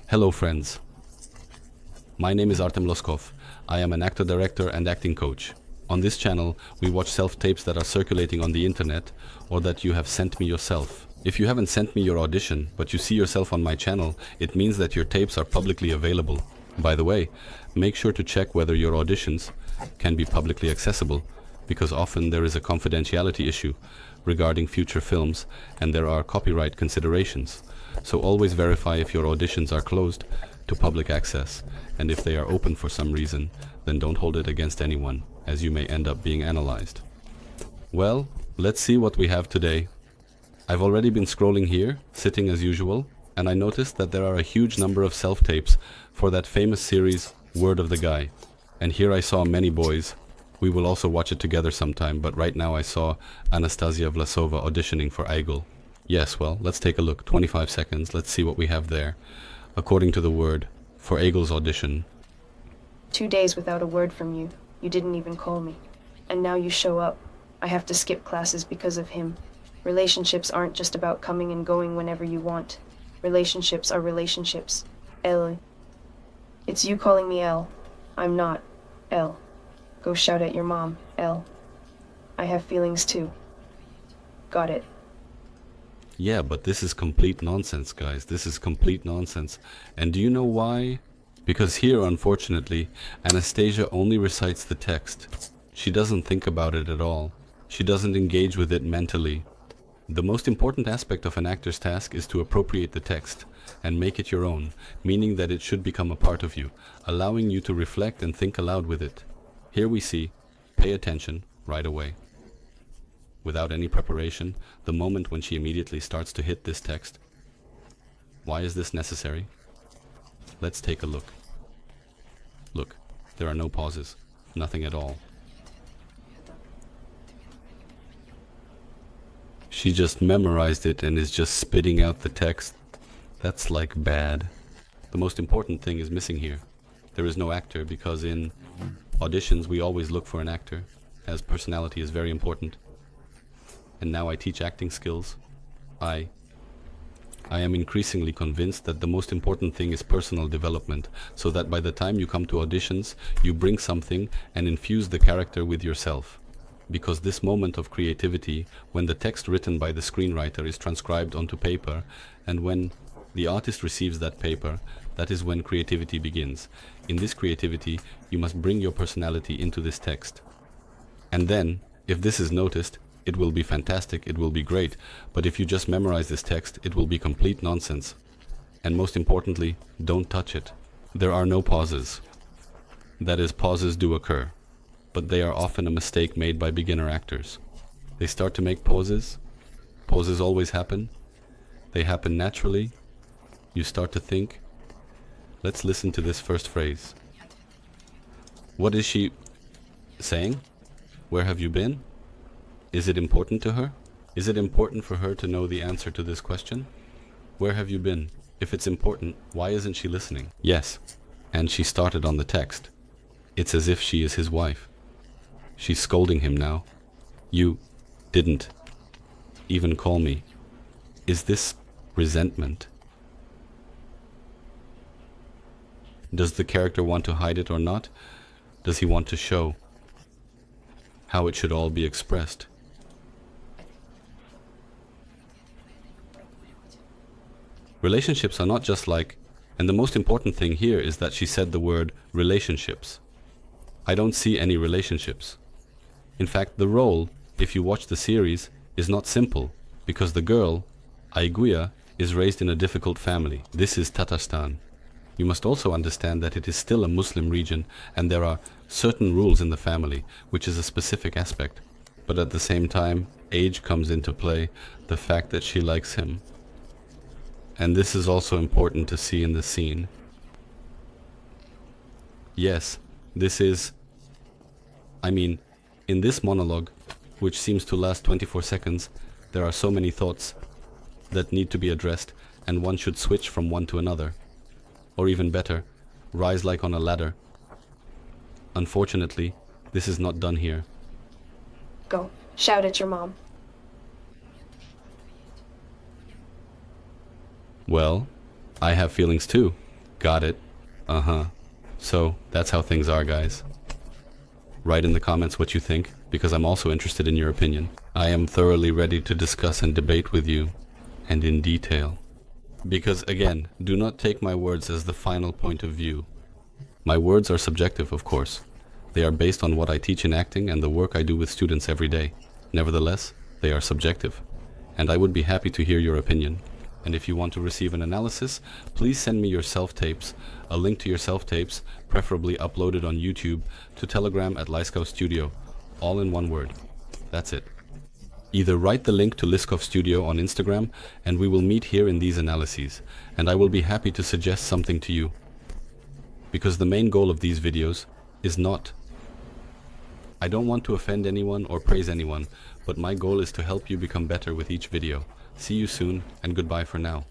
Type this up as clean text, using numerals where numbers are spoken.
Hello friends, my name is Artem Lyskov. I am an actor, director and acting coach. On this channel, we watch self-tapes that are circulating on the internet or that you have sent me yourself. If you haven't sent me your audition, but you see yourself on my channel, it means that your tapes are publicly available. By the way, make sure to check whether your auditions can be publicly accessible, because often there is a confidentiality issue regarding future films and there are copyright considerations. So always verify if your auditions are closed to public access, and if they are open for some reason, then don't hold it against anyone, as you may end up being analyzed. Well, let's see what we have today. I've already been scrolling here, sitting as usual, and I noticed that there are a huge number of self-tapes for that famous series, Word of the Guy. And here I saw many boys. We will also watch it together sometime, but right now I saw Anastasia Vasova auditioning for Igel. Yes, well, let's take a look. 25 seconds, let's see what we have there. According to the Word, for Igel's audition. 2 days without a word from you. You didn't even call me. And now you show up. I have to skip classes because of him. Relationships aren't just about coming and going whenever you want. Relationships are relationships. Elle. It's you calling me Elle. I'm not. Elle. Go shout at your mom, Elle. I have feelings too. Got it. Yeah, but this is complete nonsense, guys. This is complete nonsense. And do you know why? Because here, unfortunately, Anastasia only recites the text. She doesn't think about it at all. She doesn't engage with it mentally. The most important aspect of an actor's task is to appropriate the text and make it your own, meaning that it should become a part of you, allowing you to reflect and think aloud with it. Here we see, pay attention right away. Without any preparation, the moment when she immediately starts to hit this text. Why is this necessary? Let's take a look. Look, there are no pauses, nothing at all. She just memorized it and is just spitting out the text. That's like bad. The most important thing is missing here. There is no actor, because in auditions we always look for an actor, as personality is very important. And now I teach acting skills. I am increasingly convinced that the most important thing is personal development, so that by the time you come to auditions, you bring something and infuse the character with yourself. Because this moment of creativity, when the text written by the screenwriter is transcribed onto paper, and when the artist receives that paper, that is when creativity begins. In this creativity, you must bring your personality into this text. And then, if this is noticed, it will be fantastic, it will be great, but if you just memorize this text, it will be complete nonsense. And most importantly, don't touch it. There are no pauses. That is, pauses do occur, but they are often a mistake made by beginner actors. They start to make pauses. Pauses always happen. They happen naturally. You start to think. Let's listen to this first phrase. What is she saying? Where have you been? Is it important to her? Is it important for her to know the answer to this question? Where have you been? If it's important, why isn't she listening? Yes, and she started on the text. It's as if she is his wife. She's scolding him now. You didn't even call me. Is this resentment? Does the character want to hide it or not? Does he want to show how it should all be expressed? Relationships are not just like, and the most important thing here is that she said the word relationships. I don't see any relationships. In fact, the role, if you watch the series, is not simple, because the girl, Aiguya, is raised in a difficult family. This is Tatarstan. You must also understand that it is still a Muslim region, and there are certain rules in the family, which is a specific aspect. But at the same time, age comes into play, the fact that she likes him. And this is also important to see in the scene. Yes, this is, in this monologue, which seems to last 24 seconds, there are so many thoughts that need to be addressed, and one should switch from one to another. Or even better, rise like on a ladder. Unfortunately, this is not done here. Go. Shout at your mom. Well, I have feelings too. Got it. Uh-huh. So, that's how things are, guys. Write in the comments what you think, because I'm also interested in your opinion. I am thoroughly ready to discuss and debate with you, and in detail. Because again, do not take my words as the final point of view. My words are subjective, of course. They are based on what I teach in acting and the work I do with students every day. Nevertheless, they are subjective. And I would be happy to hear your opinion. And if you want to receive an analysis, please send me your self-tapes, a link to your self-tapes, preferably uploaded on YouTube, to Telegram at Lyskov Studio, all in one word. That's it. Either write the link to Lyskov Studio on Instagram, and we will meet here in these analyses, and I will be happy to suggest something to you. Because the main goal of these videos is not... I don't want to offend anyone or praise anyone, but my goal is to help you become better with each video. See you soon, and goodbye for now.